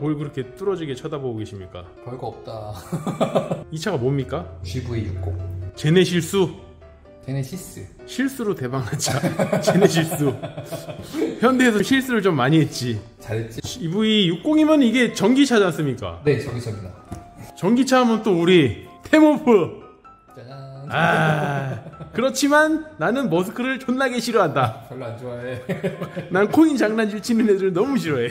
뭘 그렇게 뚫어지게 쳐다보고 계십니까? 별거 없다. 이 차가 뭡니까? GV60 제네실수? 제네시스. 실수로 대박난 차. 제네실수. 현대에서 실수를 좀 많이 했지. 잘했지? EV60이면 이게 전기차지 않습니까? 네, 전기차입니다. 전기차 하면 또 우리 테모프. 짜잔. 그렇지만 나는 머스크를 존나게 싫어한다. 별로 안 좋아해. 난 코인 장난질 치는 애들을 너무 싫어해.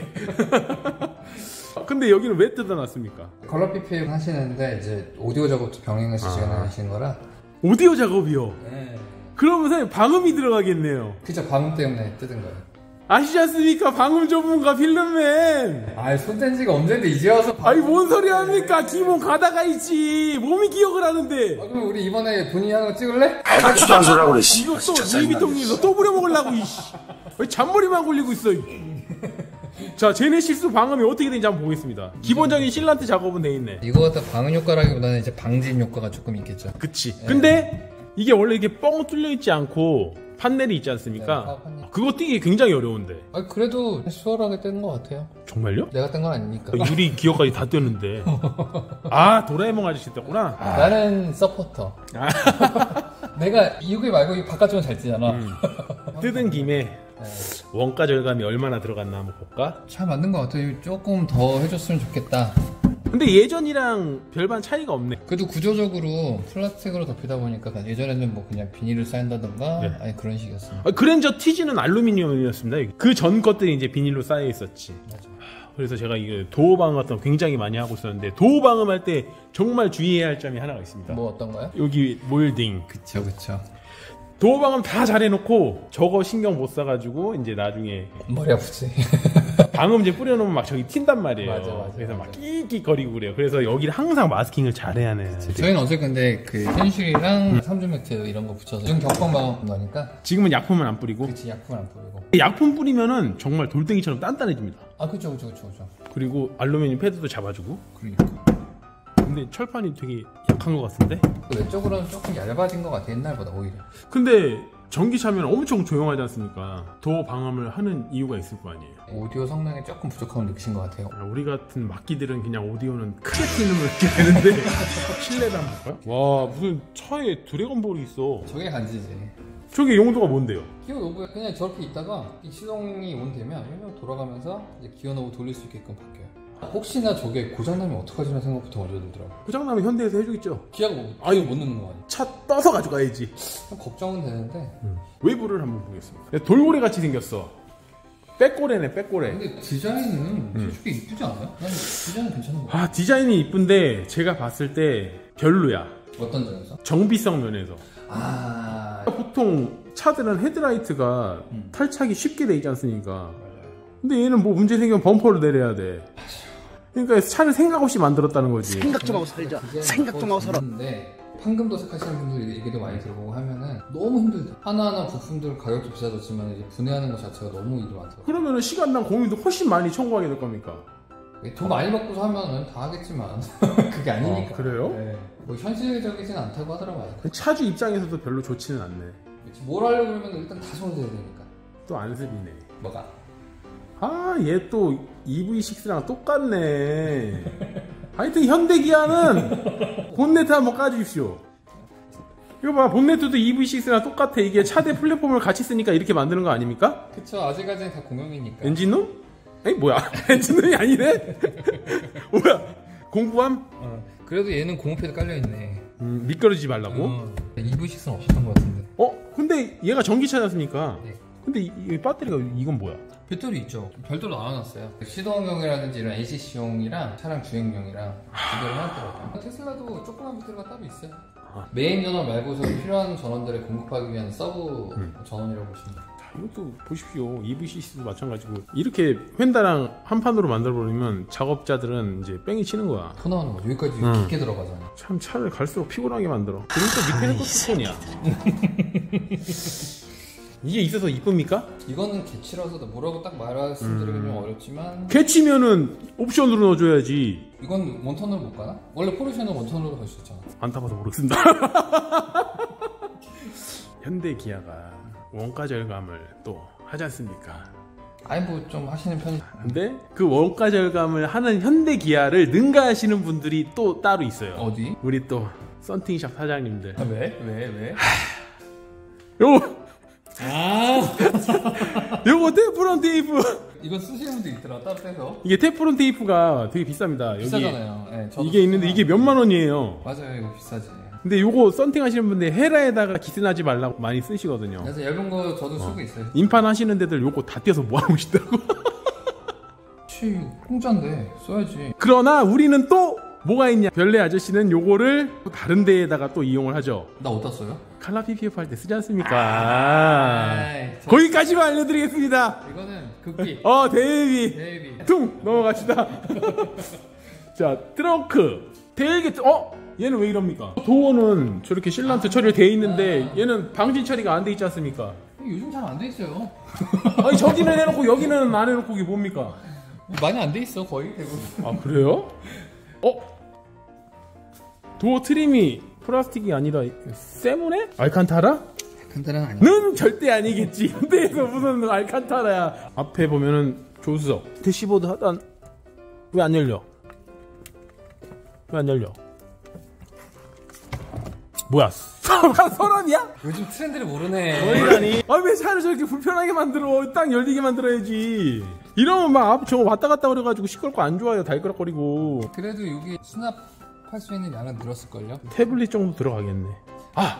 근데 여기는 왜 뜯어놨습니까? 컬러 PPL 하시는데 이제 오디오 작업도 병행해서 진행하시는 거라. 오디오 작업이요? 네. 그러면 사실 방음이 들어가겠네요. 그죠, 방음 때문에 뜯은 거예요. 아시지 않습니까? 방음 전문가 필름맨. 아이, 손댄 지가 언젠데 이제 와서 아니 뭔 소리 합니까? 기본 가다가 있지. 몸이 기억을 하는데. 그럼 우리 이번에 본인이 하는 거 찍을래? 알지도 않은 소리라고 그래. 이거 또 루이비통님에서 또 부려먹으려고 이씨. 왜 잔머리만 굴리고 있어. 자, 제네시스 방음이 어떻게 되는지 한번 보겠습니다. 기본적인 실란트 작업은 돼 있네. 이거 갖다 방음 효과라기보다는 이제 방진 효과가 조금 있겠죠. 그치. 근데 이게 원래 이렇게 뻥 뚫려 있지 않고 판넬이 있지 않습니까? 네, 판넬. 그거 띄기 굉장히 어려운데. 아, 그래도 수월하게 뗀 것 같아요. 정말요? 내가 뗀 건 아니니까. 유리 기어까지 다 떼었는데. 아, 도라에몽 아저씨 떴구나. 나는 서포터. 내가 이게 말고 이 바깥쪽은 잘 뜨잖아. 뜯은 김에 원가 절감이 얼마나 들어갔나 한번 볼까? 잘 만든 것 같아요. 조금 더 해줬으면 좋겠다. 근데 예전이랑 별반 차이가 없네. 그래도 구조적으로 플라스틱으로 덮이다 보니까 예전에는 뭐 그냥 비닐을 쌓인다던가 네. 아니 그런 식이었어요. 그랜저 TG는 알루미늄이었습니다. 그 전 것들이 이제 비닐로 쌓여 있었지. 맞아. 그래서 제가 이거 도어 방음 같은 거 굉장히 많이 하고 있었는데 도어 방음할 때 정말 주의해야 할 점이 하나가 있습니다. 뭐 어떤가요? 여기 몰딩. 그쵸 그쵸. 도어 방음 다 잘해놓고 저거 신경 못 써가지고 이제 나중에 머리 아프지. 방음제 뿌려놓으면 막 저기 튄단 말이에요. 맞아. 그래서 막 끽끽거리고 그래요. 그래서 여기를 항상 마스킹을 잘해야 해요. 저희는 어제 근데 그 현실이랑 3중 매트 이런 거 붙여서 지금 격방 방음 나니까. 지금은 약품은 안 뿌리고. 그치, 약품을 안 뿌리고. 약품 뿌리면은 정말 돌덩이처럼 단단해집니다. 아 그쵸. 그리고 알루미늄 패드도 잡아주고. 그러니까. 근데 철판이 되게 약한 것 같은데? 외적으로는 조금 얇아진 것 같아, 옛날보다 오히려. 근데 전기차면 엄청 조용하지 않습니까? 도어 방음을 하는 이유가 있을 거 아니에요. 오디오 성능이 조금 부족함을 느끼신 것 같아요. 우리 같은 막기들은 그냥 오디오는 크게 트는 걸 이렇게 되는데 실내를 한번 볼까요? 와, 무슨 차에 드래곤볼이 있어. 저게 간지지. 저게 용도가 뭔데요? 기어 노브에 그냥 저렇게 있다가 이 시동이 온 되면 돌아가면서 이제 기어 노브 돌릴 수 있게끔 바뀌어요. 혹시나 저게 고장나면 어떡하지라는 생각부터 먼저 들더라고요. 고장나면 현대에서 해주겠죠. 기아가 아예 못 넣는 거 아니야? 차 떠서 가져가야지. 걱정은 되는데. 외부를 한번 보겠습니다. 돌고래 같이 생겼어. 빼꼬레네, 빼꼬레. 근데 디자인은 솔직히 이쁘지 않아요? 난 디자인은 괜찮은 거 같아. 아, 디자인이 이쁜데 제가 봤을 때 별로야. 어떤 점에서? 정비성 면에서. 아, 보통 차들은 헤드라이트가 탈착이 쉽게 돼 있지 않습니까? 맞아요. 근데 얘는 뭐 문제 생기면 범퍼를 내려야 돼. 그러니까 차를 생각 없이 만들었다는 거지. 생각 좀 하고 살자. 생각 좀 하고 살아. 근데 판금 도색하시는 분들 얘기도 많이 들어보고 하면은 너무 힘들다. 하나하나 부품들 가격도 비싸졌지만 이제 분해하는 것 자체가 너무 일이 많더라고요. 그러면은 시간당 공유도 훨씬 많이 청구하게 될 겁니까? 돈 많이 받고서 하면은 다 하겠지만 그게 아니니까. 그래요? 네. 뭐 현실적이진 않다고 하더라고요. 차주 입장에서도 별로 좋지는 않네. 뭘 하려고 그러면 일단 다 손대야 되니까. 또 안습이네. 뭐가? 아, 얘 또 EV6랑 똑같네. 하여튼 현대기아는 본네트 한번 까주십시오. 이거 봐, 본네트도 EV6랑 똑같아. 이게 차대 플랫폼을 같이 쓰니까 이렇게 만드는 거 아닙니까? 그쵸, 아직까지는 다 공용이니까. 엔진룸? 에이, 뭐야? 엔진룸이 아니네? 뭐야? 공부함? 그래도 얘는 고무패드 깔려있네. 미끄러지지 말라고? EV6는 없었던 것 같은데. 근데 얘가 전기차지 않습니까? 네. 근데 이 배터리가 이건 뭐야? 배터리 있죠. 별도로 나눠놨어요. 시동용이라든지 이런 ACC용이랑 차량 주행용이랑 두 개를 해놨더라고요. 테슬라도 조그만 배터리가 따로 있어요. 메인 전원 말고서 필요한 전원들을 공급하기 위한 서브 전원이라고 보시면 돼요. 이것도 보십시오. EV6도 마찬가지고 이렇게 휀다랑 한 판으로 만들어버리면 작업자들은 이제 뺑이 치는 거야. 토 나오는 거죠. 여기까지 깊게 들어가잖아. 참 차를 갈수록 피곤하게 만들어. 그리고 또 밑에는 또 스폰이야. 이게 있어서 이쁩니까? 이거는 개치라서 뭐라고 딱 말씀드리기 좀 어렵지만 개치면은 옵션으로 넣어줘야지. 이건 원턴으로 못 가나? 원래 포르쉐는 원턴으로 갈 수 있잖아. 안 타봐서 모르겠습니다. 현대 기아가 원가 절감을 또 하지 않습니까? 아니 뭐 좀 하시는 편이. 근데 그 원가 절감을 하는 현대 기아를 능가하시는 분들이 또 따로 있어요. 어디? 우리 또 썬팅샵 사장님들. 아, 왜? 요거 아 요거 테프론 테이프. 이거 쓰시는 분도 있더라 따로 빼서. 이게 테프론 테이프가 되게 비쌉니다. 여기 비싸잖아요. 네, 이게 있는데 이게 몇만 원이에요. 맞아요, 이거 비싸지. 근데 요거 썬팅 하시는 분들 헤라에다가 기스나지 말라고 많이 쓰시거든요. 그래서 얇은 거 저도 쓰고 있어요. 인판 하시는 데들 요거 다 떼서 모아놓으시더라고. 치, 공짜인데 써야지. 그러나 우리는 또 뭐가 있냐? 별내 아저씨는 요거를 다른 데에다가 또 이용을 하죠. 나 어디다 써요? 칼라 PPF 할 때 쓰지 않습니까? 저... 거기까지만 알려드리겠습니다. 이거는 극비. 대비. 퉁 넘어갑시다. 자, 트렁크. 되게 얘는 왜 이럽니까? 도어는 저렇게 실란트 처리가 돼 있는데 얘는 방진 처리가 안 돼 있지 않습니까? 요즘 잘 안 돼 있어요. 아니 저기는 해놓고 여기는 안 해놓고 이게 뭡니까? 많이 안 돼 있어 거의 대부분. 아 그래요? 도어 트림이 플라스틱이 아니라 세무네? 알칸타라? 간단한 아니야. 는 절대 아니겠지. 현대에서 무슨 알칸타라야. 앞에 보면은 조수석 대시보드 하단 왜 안 열려? 뭐야? 서랍이야? 요즘 트렌드를 모르네. 뭐이라니? 왜 차를 저렇게 불편하게 만들어? 딱 열리게 만들어야지. 이러면 막 앞 저거 왔다 갔다 그래가지고 시끄럽고 안 좋아요. 달그락거리고. 그래도 여기 수납할 수 있는 양은 늘었을걸요? 태블릿 정도 들어가겠네.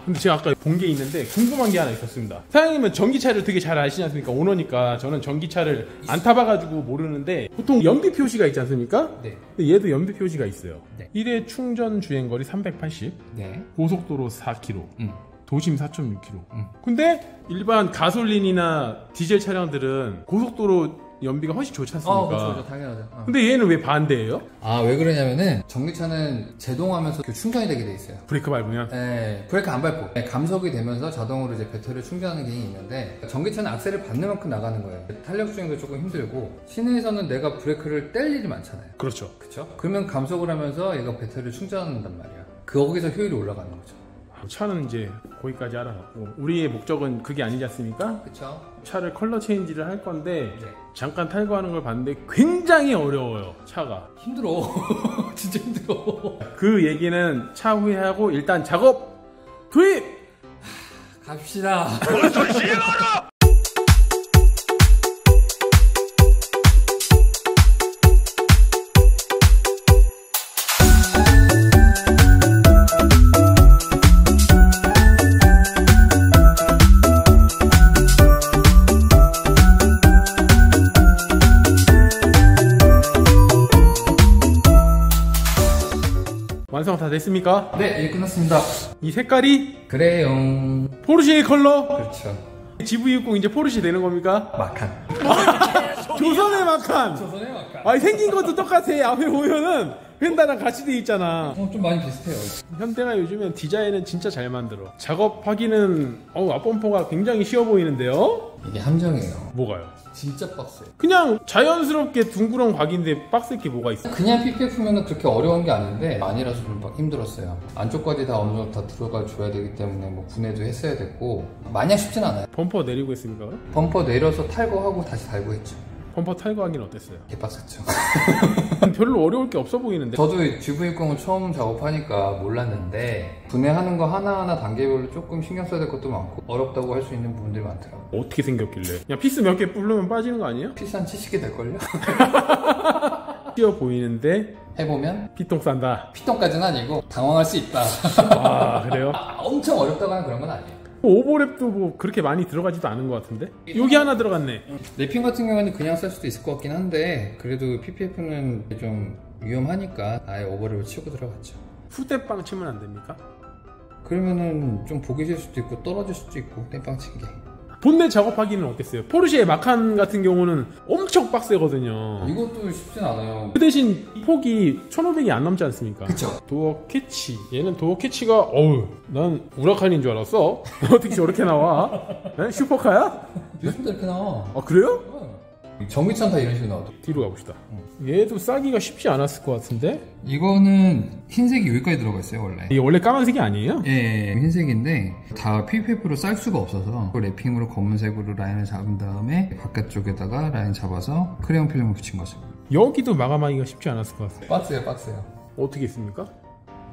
근데 제가 아까 본 게 있는데 궁금한 게 하나 있었습니다. 사장님은 전기차를 되게 잘 아시지 않습니까? 오너니까. 저는 전기차를 안 타봐가지고 모르는데 보통 연비 표시가 있지 않습니까? 네. 근데 얘도 연비 표시가 있어요. 네. 1회 충전 주행거리 380, 네. 고속도로 4km, 도심 4.6km. 근데 일반 가솔린이나 디젤 차량들은 고속도로 연비가 훨씬 좋지 않습니까? 그렇죠. 당연하죠. 근데 얘는 왜 반대예요? 왜 그러냐면은 전기차는 제동하면서 충전이 되게 돼 있어요. 브레이크 밟으면? 네, 브레이크 안 밟고 감속이 되면서 자동으로 이제 배터리를 충전하는 기능이 있는데 전기차는 악셀을 밟는 만큼 나가는 거예요. 탄력 주행도 조금 힘들고 시내에서는 내가 브레이크를 뗄 일이 많잖아요. 그렇죠. 그렇죠? 그러면 감속을 하면서 얘가 배터리를 충전한단 말이야. 거기서 효율이 올라가는 거죠. 차는 이제 거기까지 알아갖고 우리의 목적은 그게 아니지 않습니까? 그렇죠. 차를 컬러 체인지를 할 건데 네. 잠깐 탈거하는 걸 봤는데 굉장히 어려워요. 차가 힘들어. 진짜 힘들어. 그 얘기는 차후에 하고 일단 작업 투입! 갑시다. 완성 다 됐습니까? 네, 끝났습니다. 이 색깔이 그래요. 포르쉐의 컬러? 그렇죠. GV60 이제 포르쉐 되는 겁니까? 마칸. 조선의 마칸! 조선의 마칸. 아니 생긴 것도 똑같아. 앞에 보면은 펜다랑 같이 돼 있잖아. 좀 많이 비슷해요. 현대가 요즘엔 디자인은 진짜 잘 만들어. 작업하기는 앞범퍼가 굉장히 쉬워 보이는데요? 이게 함정이에요. 뭐가요? 진짜 빡세요. 그냥 자연스럽게 둥그런 각인데 빡셀 게 뭐가 있어? 그냥 PPF면은 그렇게 어려운 게 아닌데 아니라서 좀 힘들었어요. 안쪽까지 다 어느 정도 다 들어가 줘야 되기 때문에 뭐 분해도 했어야 됐고 마냥 쉽진 않아요. 범퍼 내리고 했습니까? 범퍼 내려서 탈거하고 다시 달고 했죠. 범퍼 탈거하기는 어땠어요? 개빡셌죠. 별로 어려울 게 없어 보이는데. 저도 GV60을 처음 작업하니까 몰랐는데 분해하는 거 하나하나 단계별로 조금 신경 써야 될 것도 많고 어렵다고 할 수 있는 부분들이 많더라고요. 어떻게 생겼길래? 그냥 피스 몇 개 부르면 빠지는 거 아니에요? 피스 한 70개 될걸요? 쉬워 보이는데 해보면 피똥 싼다. 피똥까지는 아니고 당황할 수 있다. 아 그래요? 엄청 어렵다고 하는 그런 건 아니에요. 오버랩도 뭐 그렇게 많이 들어가지도 않은 것 같은데? 여기 하나 들어갔네. 랩핑 같은 경우에는 그냥 쓸 수도 있을 것 같긴 한데 그래도 PPF는 좀 위험하니까 아예 오버랩을 치고 들어갔죠. 후대빵 치면 안 됩니까? 그러면은 좀 보기 싫을 수도 있고 떨어질 수도 있고 땜빵 친 게. 본넷 작업하기는 어땠어요? 포르쉐의 마칸 같은 경우는 엄청 빡세거든요. 이것도 쉽진 않아요. 그 대신 폭이 1500이 안 넘지 않습니까? 그쵸. 도어 캐치. 얘는 도어 캐치가 난 우라칸인 줄 알았어. 어떻게 저렇게 나와? 슈퍼카야? 요즘도 이렇게 나와. 아 그래요? 전기차는 다 이런 식으로 나오죠. 뒤로 가봅시다. 얘도 싸기가 쉽지 않았을 것 같은데? 이거는 흰색이 여기까지 들어가 있어요 원래. 이게 원래 까만색이 아니에요? 예, 흰색인데 다 PPF로 쌀 수가 없어서 랩핑으로 검은색으로 라인을 잡은 다음에 바깥쪽에다가 라인 잡아서 크레용 필름을 붙인 거죠. 여기도 마감하기가 쉽지 않았을 것 같아요. 박스예요. 어떻게 했습니까?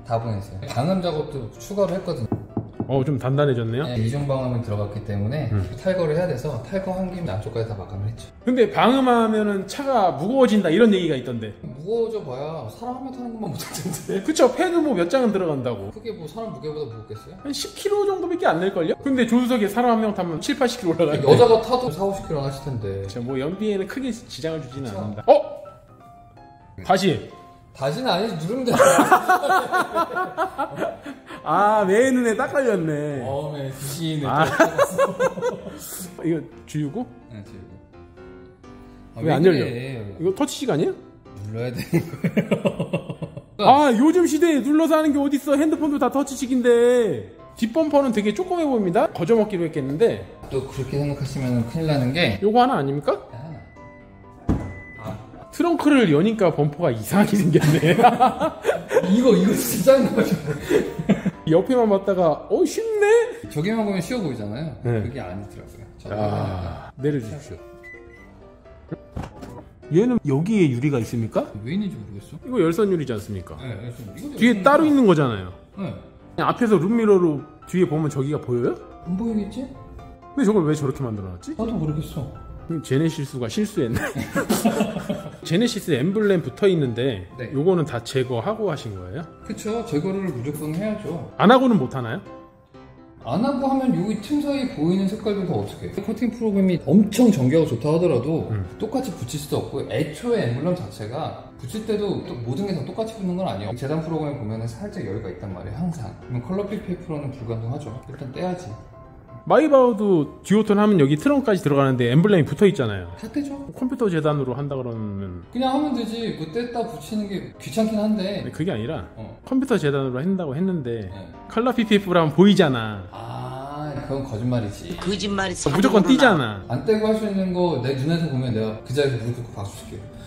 다 보냈어요. 방음 작업도 추가로 했거든요. 좀 단단해졌네요. 네, 이중 방음이 들어갔기 때문에 탈거를 해야 돼서 탈거한 김에 안쪽까지 다 마감을 했죠. 근데 방음하면은 차가 무거워진다 이런 얘기가 있던데. 무거워져 봐야 사람 한 명 타는 것만 못할 텐데. 그쵸, 패드 뭐 몇 장은 들어간다고. 그게 뭐 사람 무게보다 무겁겠어요? 한 10kg 정도밖에 안 낼걸요? 근데 조수석에 사람 한 명 타면 7, 80kg 올라가요. 여자가 타도 4, 50kg 하실 텐데. 그쵸, 뭐 연비에는 크게 지장을 주지는 그쵸. 않는다. 다시는 아니지, 누르면 돼. 내 눈에 딱 걸렸네. 어메, 주시네. 이거 주유고? 네, 지금. 왜 안 열려? 이거 터치식 아니야? 눌러야 되는 거예요. 요즘 시대에 눌러서 하는 게 어딨어. 핸드폰도 다 터치식인데. 뒷범퍼는 되게 조그매 보입니다. 거저먹기로 했겠는데. 또 그렇게 생각하시면 큰일 나는 게. 요거 하나 아닙니까? 트렁크를 여니까 범퍼가 이상하게 생겼네. 이거 진짜 짜증나가지고. 옆에만 봤다가 쉽네? 저기만 보면 쉬워 보이잖아요. 네. 그게 아니더라고요. 내려주십시오. 얘는 여기에 유리가 있습니까? 왜 있는지 모르겠어. 이거 열선 유리지 않습니까? 네, 이거 뒤에 따로 있는 거잖아요. 네. 그냥 앞에서 룸미러로 뒤에 보면 저기가 보여요? 안 보이겠지? 근데 저걸 왜 저렇게 만들어놨지? 나도 모르겠어. 제네시스가 실수했네. 제네시스 엠블렘 붙어있는데 네. 요거는 다 제거하고 하신 거예요? 그쵸. 제거를 무조건 해야죠. 안 하고는 못하나요? 안 하고 하면 여기 틈 사이 보이는 색깔들도 어떻게 해? 커팅 프로그램이 엄청 전개가 좋다 하더라도 똑같이 붙일 수도 없고, 애초에 엠블럼 자체가 붙일 때도 또 모든 게 다 똑같이 붙는 건 아니에요. 재단 프로그램 보면 살짝 여유가 있단 말이에요, 항상. 그러면 컬러 PPF로는 불가능하죠. 일단 떼야지. 마이바흐도 듀오톤 하면 여기 트렁크까지 들어가는데 엠블렘이 붙어있잖아요. 다 떼죠. 컴퓨터 재단으로 한다 그러면 그냥 하면 되지. 그 뗐다 붙이는 게 귀찮긴 한데. 그게 아니라 컴퓨터 재단으로 한다고 했는데 네. 컬러 PPF로 하면 보이잖아. 그건 거짓말이지. 거짓말이 무조건 띄잖아. 안 떼고 할 수 있는 거 내 눈에서 보면 내가 그 자리에서 무릎 꿇고 박수 칠게요.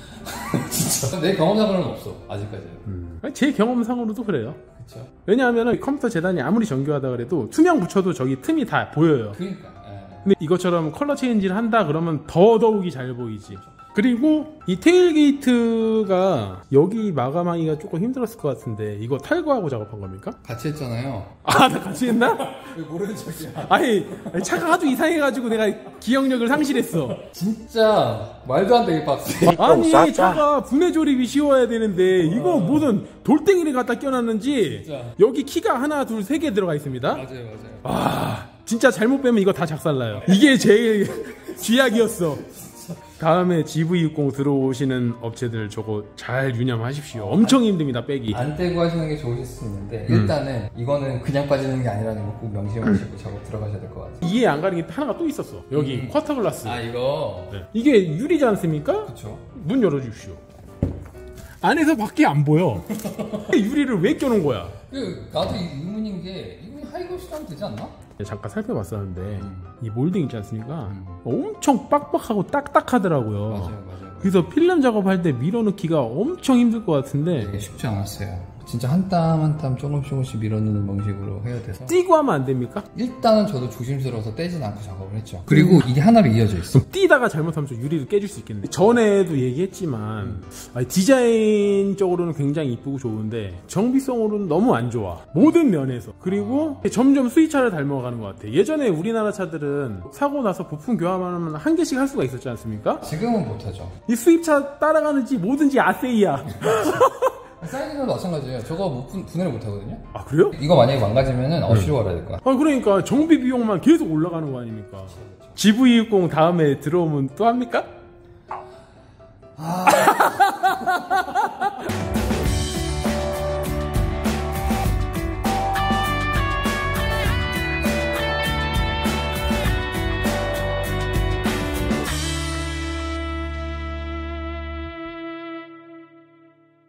진짜. 내 경험상으로는 없어, 아직까지는. 제 경험상으로도 그래요. 그쵸. 왜냐하면 컴퓨터 재단이 아무리 정교하다 그래도 투명 붙여도 저기 틈이 다 보여요. 그러니까. 근데 이것처럼 컬러 체인지를 한다 그러면 더더욱이 잘 보이지. 그리고 이 테일게이트가 여기 마감하기가 조금 힘들었을 것 같은데 이거 탈거하고 작업한 겁니까? 같이 했잖아요. 나 같이 했나? 왜 모르는 척이야. 아니 차가 하도 이상해가지고 내가 기억력을 상실했어. 진짜 말도 안 되게 빡세. 아니 차가 분해 조립이 쉬워야 되는데 이거 무슨 돌덩이를 갖다 껴놨는지 진짜. 여기 키가 하나 둘 세 개 들어가 있습니다. 맞아요. 진짜 잘못 빼면 이거 다 작살나요. 이게 제일 쥐약이었어. 다음에 GV60 들어오시는 업체들 저거 잘 유념하십시오. 엄청 힘듭니다, 빼기. 안 떼고 하시는 게 좋으실 수 있는데 일단은 이거는 그냥 빠지는 게 아니라는 거 꼭 명심하시고 작업 들어가셔야 될 것 같아요. 이해 안 가는 게 하나가 또 있었어. 여기 쿼터 글라스. 이거. 네. 이게 유리지 않습니까? 그쵸. 문 열어주십시오. 안에서 밖에 안 보여. 유리를 왜 껴놓은 거야? 나도 의문인 게 이거 하이글스도 하면 되지 않나? 잠깐 살펴봤었는데 이 몰딩 있지 않습니까? 엄청 빡빡하고 딱딱하더라고요. 맞아요. 그래서 필름 작업할 때 밀어넣기가 엄청 힘들 것 같은데 되게 쉽지 않았어요. 진짜 한 땀 한 땀 조금씩 밀어넣는 방식으로 해야 돼서 띄고 하면 안 됩니까? 일단은 저도 조심스러워서 떼진 않고 작업을 했죠. 그리고 이게 하나로 이어져 있어. 띄다가 잘못하면 좀 유리를 깨질 수 있겠네. 전에도 얘기했지만 디자인적으로는 굉장히 이쁘고 좋은데 정비성으로는 너무 안 좋아. 모든 면에서. 그리고 점점 수입차를 닮아가는 것 같아. 예전에 우리나라 차들은 사고 나서 부품 교환하면 한 개씩 할 수가 있었지 않습니까? 지금은 못하죠. 이 수입차 따라가는지 뭐든지 아세이야. 사이즈도 마찬가지예요. 저거 분해를 못하거든요. 아 그래요? 이거 만약에 망가지면은 어시로 갈아야 될 거야. 그러니까 정비 비용만 계속 올라가는 거 아닙니까? GV60 다음에 들어오면 또 합니까?